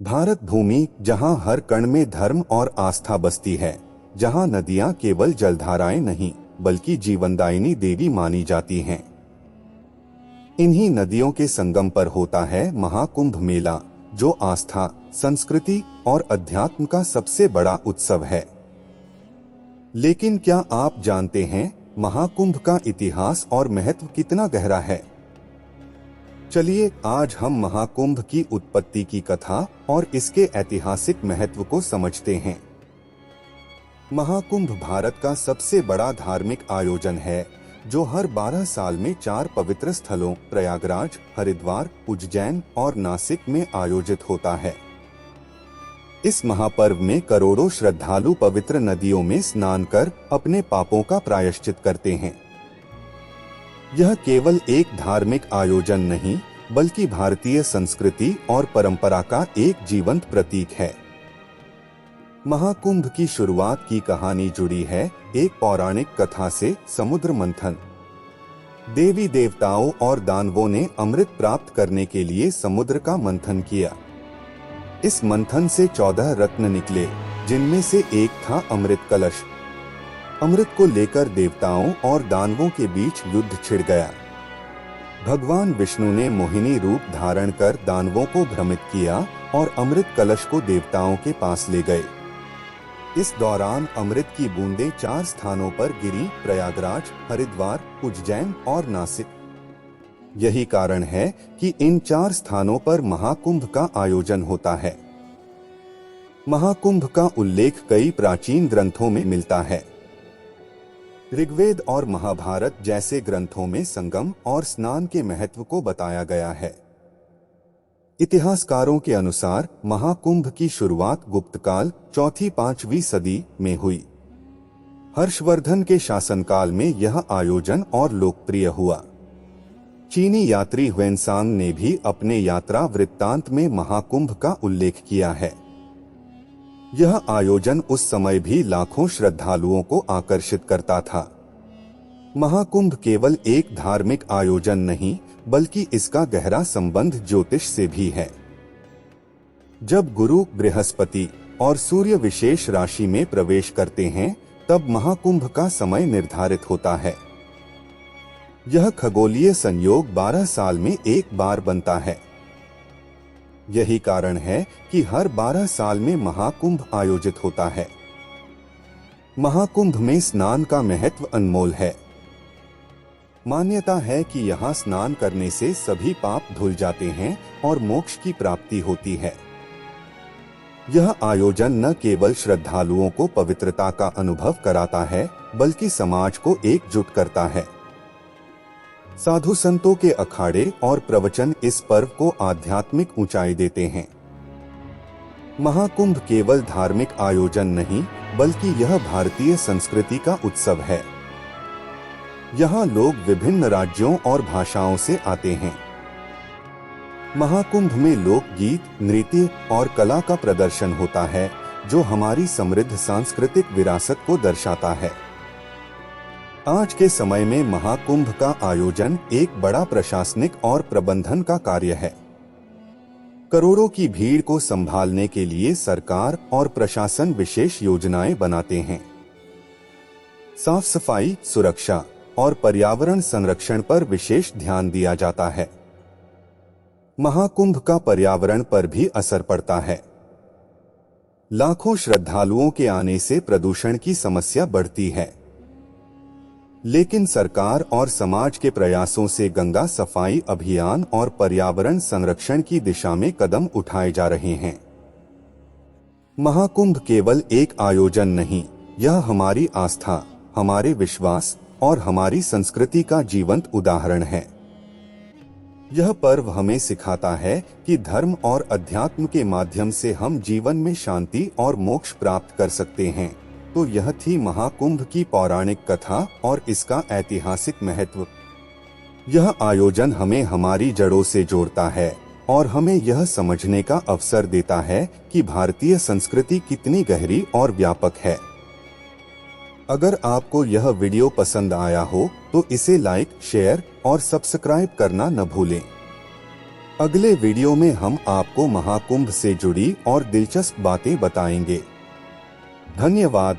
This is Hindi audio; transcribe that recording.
भारत भूमि जहां हर कण में धर्म और आस्था बसती है, जहां नदियां केवल जलधाराएं नहीं बल्कि जीवनदायिनी देवी मानी जाती हैं। इन्हीं नदियों के संगम पर होता है महाकुंभ मेला, जो आस्था, संस्कृति और अध्यात्म का सबसे बड़ा उत्सव है। लेकिन क्या आप जानते हैं महाकुंभ का इतिहास और महत्व कितना गहरा है? चलिए आज हम महाकुंभ की उत्पत्ति की कथा और इसके ऐतिहासिक महत्व को समझते हैं। महाकुंभ भारत का सबसे बड़ा धार्मिक आयोजन है, जो हर 12 साल में 4 पवित्र स्थलों प्रयागराज, हरिद्वार, उज्जैन और नासिक में आयोजित होता है। इस महापर्व में करोड़ों श्रद्धालु पवित्र नदियों में स्नान कर अपने पापों का प्रायश्चित करते हैं। यह केवल एक धार्मिक आयोजन नहीं, बल्कि भारतीय संस्कृति और परंपरा का एक जीवंत प्रतीक है। महाकुंभ की शुरुआत की कहानी जुड़ी है एक पौराणिक कथा से। समुद्र मंथन। देवी देवताओं और दानवों ने अमृत प्राप्त करने के लिए समुद्र का मंथन किया। इस मंथन से 14 रत्न निकले, जिनमें से एक था अमृत कलश। अमृत को लेकर देवताओं और दानवों के बीच युद्ध छिड़ गया। भगवान विष्णु ने मोहिनी रूप धारण कर दानवों को भ्रमित किया और अमृत कलश को देवताओं के पास ले गए। इस दौरान अमृत की बूंदें 4 स्थानों पर गिरी: प्रयागराज, हरिद्वार, उज्जैन और नासिक। यही कारण है कि इन 4 स्थानों पर महाकुंभ का आयोजन होता है। महाकुंभ का उल्लेख कई प्राचीन ग्रंथों में मिलता है। ऋग्वेद और महाभारत जैसे ग्रंथों में संगम और स्नान के महत्व को बताया गया है। इतिहासकारों के अनुसार महाकुंभ की शुरुआत गुप्तकाल 4वीं-5वीं सदी में हुई। हर्षवर्धन के शासनकाल में यह आयोजन और लोकप्रिय हुआ। चीनी यात्री ह्वेनसांग ने भी अपने यात्रा वृत्तांत में महाकुंभ का उल्लेख किया है। यह आयोजन उस समय भी लाखों श्रद्धालुओं को आकर्षित करता था। महाकुंभ केवल एक धार्मिक आयोजन नहीं, बल्कि इसका गहरा संबंध ज्योतिष से भी है। जब गुरु, बृहस्पति और सूर्य विशेष राशि में प्रवेश करते हैं, तब महाकुंभ का समय निर्धारित होता है। यह खगोलीय संयोग 12 साल में एक बार बनता है। यही कारण है कि हर 12 साल में महाकुंभ आयोजित होता है। महाकुंभ में स्नान का महत्व अनमोल है। मान्यता है कि यहाँ स्नान करने से सभी पाप धुल जाते हैं और मोक्ष की प्राप्ति होती है। यह आयोजन न केवल श्रद्धालुओं को पवित्रता का अनुभव कराता है, बल्कि समाज को एकजुट करता है। साधु संतों के अखाड़े और प्रवचन इस पर्व को आध्यात्मिक ऊंचाई देते हैं। महाकुंभ केवल धार्मिक आयोजन नहीं, बल्कि यह भारतीय संस्कृति का उत्सव है। यहाँ लोग विभिन्न राज्यों और भाषाओं से आते हैं। महाकुंभ में लोकगीत, नृत्य और कला का प्रदर्शन होता है, जो हमारी समृद्ध सांस्कृतिक विरासत को दर्शाता है। आज के समय में महाकुंभ का आयोजन एक बड़ा प्रशासनिक और प्रबंधन का कार्य है। करोड़ों की भीड़ को संभालने के लिए सरकार और प्रशासन विशेष योजनाएं बनाते हैं। साफ सफाई, सुरक्षा और पर्यावरण संरक्षण पर विशेष ध्यान दिया जाता है। महाकुंभ का पर्यावरण पर भी असर पड़ता है। लाखों श्रद्धालुओं के आने से प्रदूषण की समस्या बढ़ती है। लेकिन सरकार और समाज के प्रयासों से गंगा सफाई अभियान और पर्यावरण संरक्षण की दिशा में कदम उठाए जा रहे हैं। महाकुंभ केवल एक आयोजन नहीं, यह हमारी आस्था, हमारे विश्वास और हमारी संस्कृति का जीवंत उदाहरण है। यह पर्व हमें सिखाता है कि धर्म और अध्यात्म के माध्यम से हम जीवन में शांति और मोक्ष प्राप्त कर सकते हैं। तो यह थी महाकुंभ की पौराणिक कथा और इसका ऐतिहासिक महत्व। यह आयोजन हमें हमारी जड़ों से जोड़ता है और हमें यह समझने का अवसर देता है कि भारतीय संस्कृति कितनी गहरी और व्यापक है। अगर आपको यह वीडियो पसंद आया हो तो इसे लाइक, शेयर और सब्सक्राइब करना न भूलें। अगले वीडियो में हम आपको महाकुंभ से जुड़ी और दिलचस्प बातें बताएंगे। धन्यवाद।